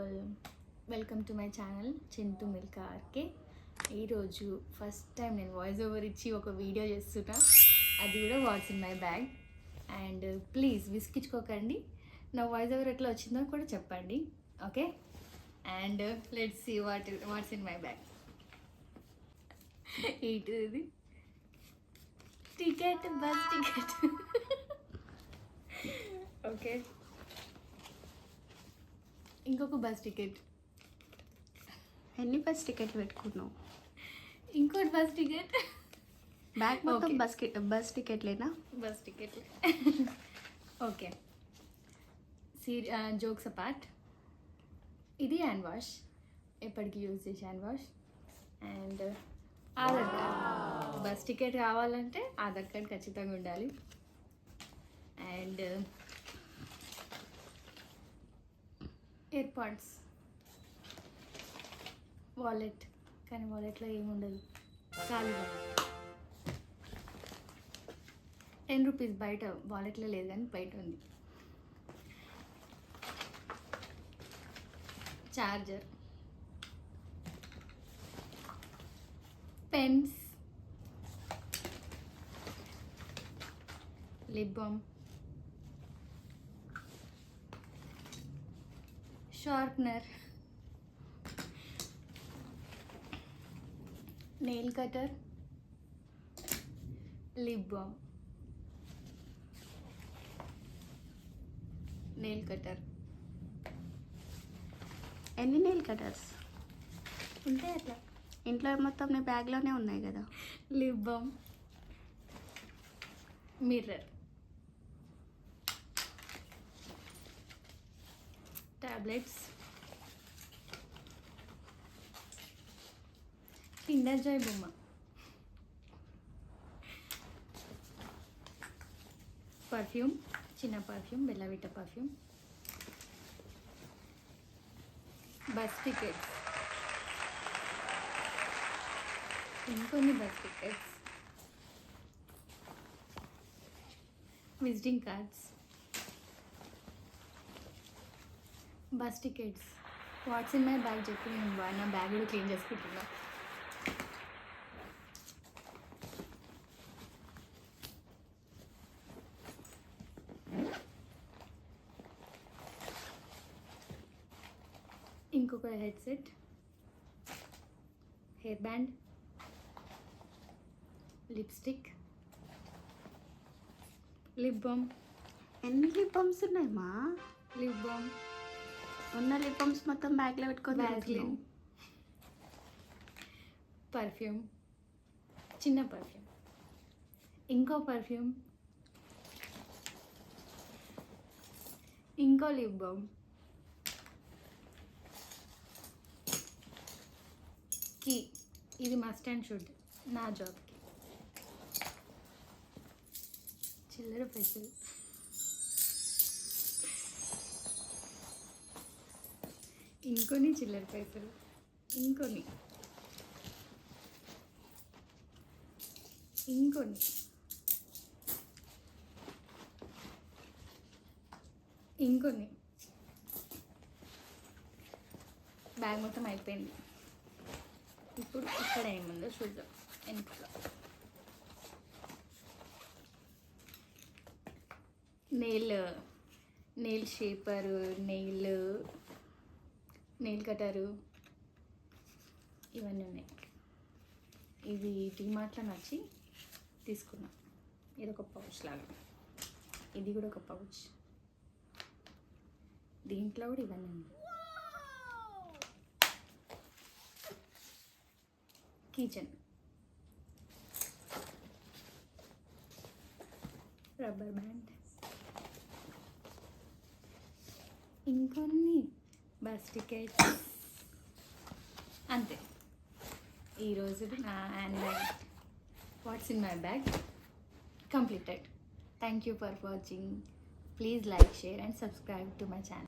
People, welcome to my channel Chintu Milka RK. ఈరోజు first time నేను voice over ఇచ్చి ఒక వీడియో చేస్తున్నా, అది కూడా what's in my bag. And please విసిగించుకోకండి, నా వాయిస్ ఓవర్ ఎట్లా వచ్చిందో కూడా చెప్పండి, okay? And let's see what's in my bag. ఇది టికెట్, బస్ టికెట్. ఓకే, ఇంకొక బస్ టికెట్. ఎన్ని బస్ టికెట్లు పెట్టుకున్నావు? ఇంకోటి బస్ టికెట్. బ్యాగ్ మొత్తం బస్ టికెట్లేనా? Bus ticket. Okay, jokes apart, ఇది హ్యాండ్ వాష్, ఎప్పటికీ యూజ్ చేసే hand wash. And Aadhaar card. Bus ticket కావాలంటే ఆధార్ కార్డ్ ఖచ్చితంగా ఉండాలి. అండ్ ఎయిర్పాడ్స్, వాలెట్, కానీ వాలెట్లో ఏముండదు, ఖాళీ వాలెట్. 10 రూపీస్ బయట, వాలెట్లో లేదు కానీ బయట ఉంది. Charger, pens, lip balm, sharpener, nail cutter, lip balm, nail cutter. ఎన్ని నెయిల్ కటర్స్ ఉంటాయి అట్లా ఇంట్లో? మొత్తం నీ బ్యాగ్లోనే ఉన్నాయి కదా. Lip balm, mirror, tablets, Kinder Joy బొమ్మ, పర్ఫ్యూమ్, చిన్న పర్ఫ్యూమ్, బెల్లవిటా పర్ఫ్యూమ్, బస్ టికెట్స్, ఇంకొన్ని bus tickets, visiting cards, bus tickets. Watts in my bag చెప్పి నేను నా బ్యాగ్ కూడా క్లీన్ చేసుకుంటున్నా. ఇంకొక headset, hair band, lipstick, lip balm. ఎన్ని లిప్ బామ్స్ ఉన్నాయి మా? లిప్ బామ్, ఉన్న లిప్ బామ్స్ మొత్తం బ్యాగ్లో పెట్టుకొని వ్యాజ్లిన్, పర్ఫ్యూమ్, చిన్న పర్ఫ్యూమ్, ఇంకో పర్ఫ్యూమ్, ఇంకో లిప్ బామ్, కీ, ఇది మస్ట్ అండ్ షుడ్ నా జాబ్కి. చిల్లర పైసలు, ఇంకొని చిల్లర పైసలు, ఇంకొని ఇంకొని ఇంకొని. బ్యాగ్ మొత్తం అయిపోయింది. ఇప్పుడు ఇక్కడ ఏముందో చూద్దాం. వెనకాల నెయిల్ షేపరు, నెయిల్ కటరు, ఇవన్నీ ఉన్నాయి. ఇది డిమార్ట్లో నచ్చి తీసుకున్నాం. ఇది ఒక పౌచ్ లాగా, ఇది కూడా ఒక పౌచ్. దీంట్లో కూడా ఇవన్నీ ఉన్నాయి. కిచెన్, రబ్బర్ బ్యాండ్, ఇంకొన్ని బస్ టికెట్స్. అంతే, ఈరోజు నా hand bag watts in my bag completed. Thank you for watching. Please like, share and subscribe to my channel.